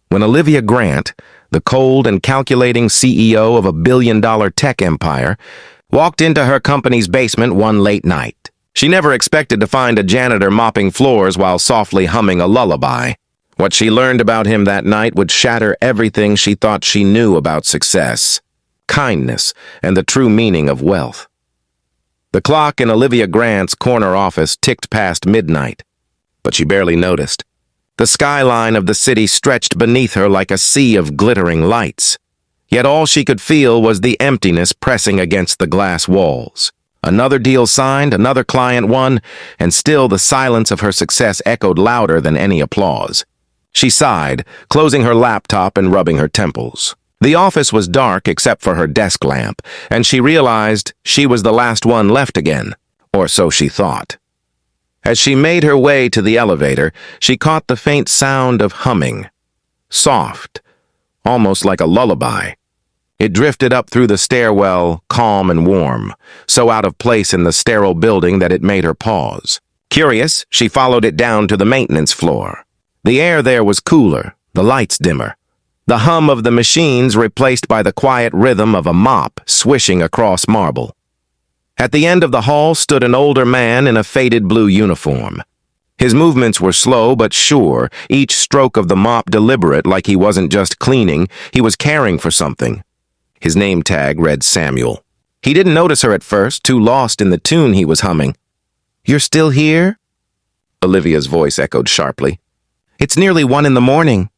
when Olivia Grant, the cold and calculating CEO of a billion-dollar tech empire, walked into her company's basement one late night. She never expected to find a janitor mopping floors while softly humming a lullaby. What she learned about him that night would shatter everything she thought she knew about success, kindness, and the true meaning of wealth. The clock in Olivia Grant's corner office ticked past midnight, but she barely noticed. The skyline of the city stretched beneath her like a sea of glittering lights. Yet all she could feel was the emptiness pressing against the glass walls. Another deal signed, another client won, and still the silence of her success echoed louder than any applause. She sighed, closing her laptop and rubbing her temples. The office was dark except for her desk lamp, and she realized she was the last one left again, or so she thought. As she made her way to the elevator, she caught the faint sound of humming. Soft, almost like a lullaby. It drifted up through the stairwell, calm and warm, so out of place in the sterile building that it made her pause. Curious, she followed it down to the maintenance floor. The air there was cooler, the lights dimmer. The hum of the machines replaced by the quiet rhythm of a mop swishing across marble. At the end of the hall stood an older man in a faded blue uniform. His movements were slow but sure, each stroke of the mop deliberate, like he wasn't just cleaning, he was caring for something. His name tag read Samuel. He didn't notice her at first, too lost in the tune he was humming. "You're still here?" Olivia's voice echoed sharply. "It's nearly 1 in the morning."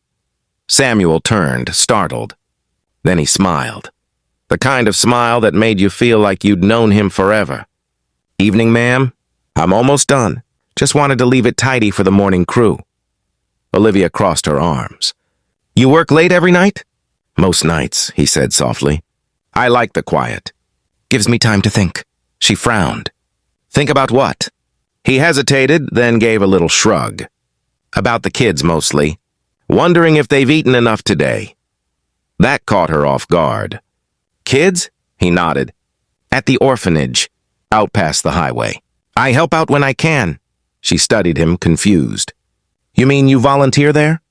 Samuel turned, startled. Then he smiled. The kind of smile that made you feel like you'd known him forever. "Evening, ma'am. I'm almost done. Just wanted to leave it tidy for the morning crew." Olivia crossed her arms. "You work late every night?" "Most nights," he said softly. "I like the quiet. Gives me time to think." She frowned. "Think about what?" He hesitated, then gave a little shrug. "About the kids, mostly. Wondering if they've eaten enough today." That caught her off guard. "Kids?" He nodded. "At the orphanage, out past the highway. I help out when I can." She studied him, confused. "You mean you volunteer there?"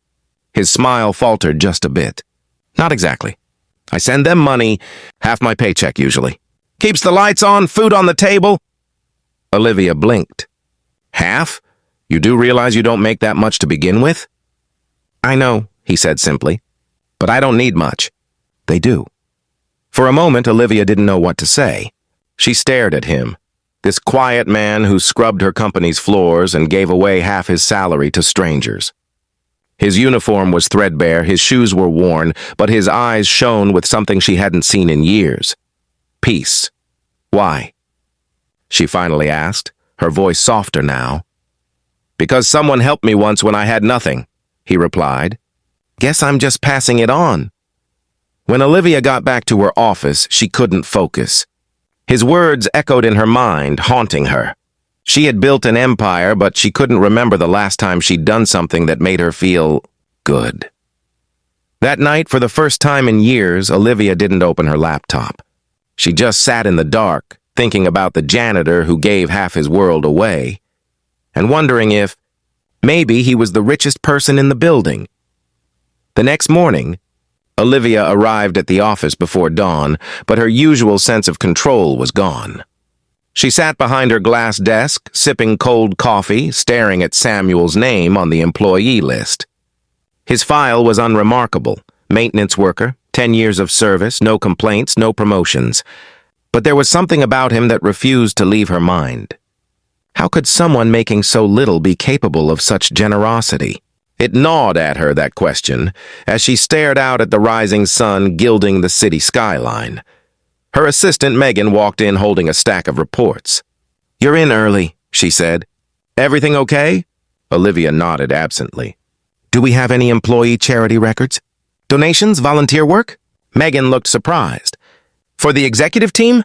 His smile faltered just a bit. "Not exactly. I send them money, half my paycheck usually. Keeps the lights on, food on the table." Olivia blinked. "Half? You do realize you don't make that much to begin with?" "I know," he said simply. "But I don't need much." "They do." For a moment, Olivia didn't know what to say. She stared at him, this quiet man who scrubbed her company's floors and gave away half his salary to strangers. His uniform was threadbare, his shoes were worn, but his eyes shone with something she hadn't seen in years. Peace. "Why?" she finally asked, her voice softer now. "Because someone helped me once when I had nothing," he replied. "Guess I'm just passing it on." When Olivia got back to her office, she couldn't focus. His words echoed in her mind, haunting her. She had built an empire, but she couldn't remember the last time she'd done something that made her feel good. That night, for the first time in years, Olivia didn't open her laptop. She just sat in the dark, thinking about the janitor who gave half his world away, and wondering if maybe he was the richest person in the building. The next morning, Olivia arrived at the office before dawn, but her usual sense of control was gone. She sat behind her glass desk, sipping cold coffee, staring at Samuel's name on the employee list. His file was unremarkable. Maintenance worker, 10 years of service, no complaints, no promotions. But there was something about him that refused to leave her mind. How could someone making so little be capable of such generosity? It gnawed at her, that question, as she stared out at the rising sun gilding the city skyline. Her assistant, Megan, walked in holding a stack of reports. "You're in early," she said. "Everything okay?" Olivia nodded absently. "Do we have any employee charity records? Donations, volunteer work?" Megan looked surprised. "For the executive team?"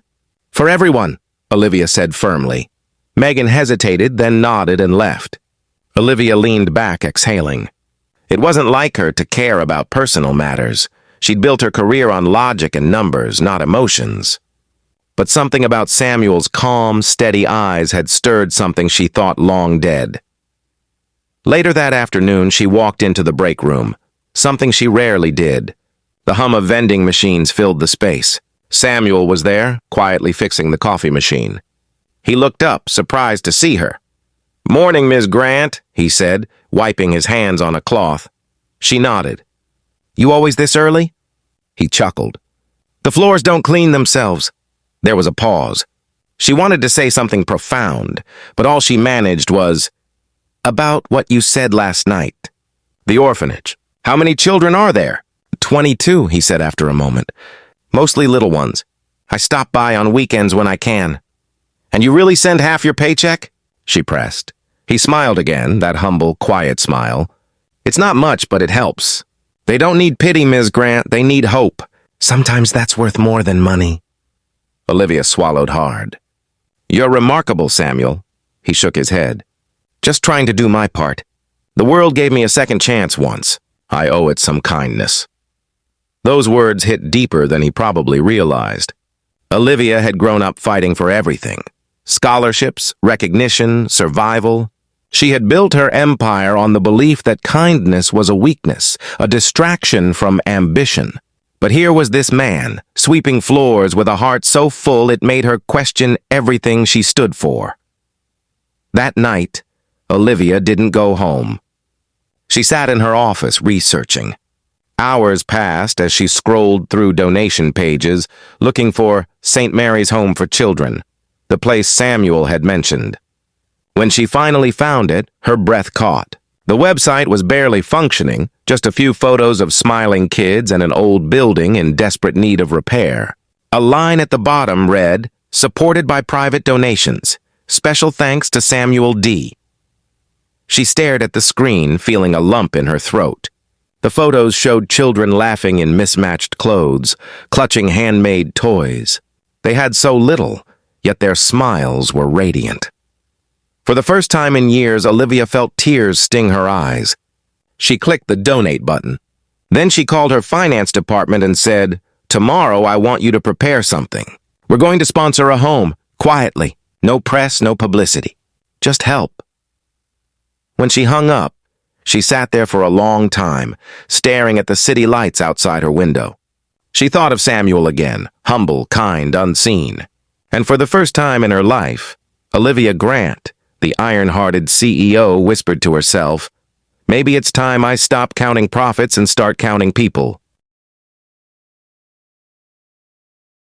"For everyone," Olivia said firmly. Megan hesitated, then nodded and left. Olivia leaned back, exhaling. It wasn't like her to care about personal matters. She'd built her career on logic and numbers, not emotions. But something about Samuel's calm, steady eyes had stirred something she thought long dead. Later that afternoon, she walked into the break room. something she rarely did. The hum of vending machines filled the space. Samuel was there, quietly fixing the coffee machine. He looked up, surprised to see her. "Morning, Miss Grant," he said, wiping his hands on a cloth. She nodded. "You always this early?" He chuckled. "The floors don't clean themselves." There was a pause. She wanted to say something profound, but all she managed was, "About what you said last night." "The orphanage. How many children are there?" 22, he said after a moment. "Mostly little ones. I stop by on weekends when I can." "And you really send half your paycheck?" she pressed. He smiled again, that humble, quiet smile. "It's not much, but it helps. They don't need pity, Ms. Grant. They need hope. Sometimes that's worth more than money." Olivia swallowed hard. "You're remarkable, Samuel." He shook his head. "Just trying to do my part. The world gave me a second chance once. I owe it some kindness." Those words hit deeper than he probably realized. Olivia had grown up fighting for everything. Scholarships, recognition, survival. She had built her empire on the belief that kindness was a weakness, a distraction from ambition. But here was this man, sweeping floors with a heart so full it made her question everything she stood for. That night, Olivia didn't go home. She sat in her office researching. Hours passed as she scrolled through donation pages, looking for St. Mary's Home for Children, the place Samuel had mentioned. When she finally found it, her breath caught. The website was barely functioning, just a few photos of smiling kids and an old building in desperate need of repair. A line at the bottom read, "Supported by private donations. Special thanks to Samuel D." She stared at the screen, feeling a lump in her throat. The photos showed children laughing in mismatched clothes, clutching handmade toys. They had so little, yet their smiles were radiant. For the first time in years, Olivia felt tears sting her eyes. She clicked the donate button. Then she called her finance department and said, "Tomorrow I want you to prepare something. We're going to sponsor a home, quietly. No press, no publicity. Just help." When she hung up, she sat there for a long time, staring at the city lights outside her window. She thought of Samuel again, humble, kind, unseen. And for the first time in her life, Olivia Grant, the iron-hearted CEO, whispered to herself, "Maybe it's time I stop counting profits and start counting people."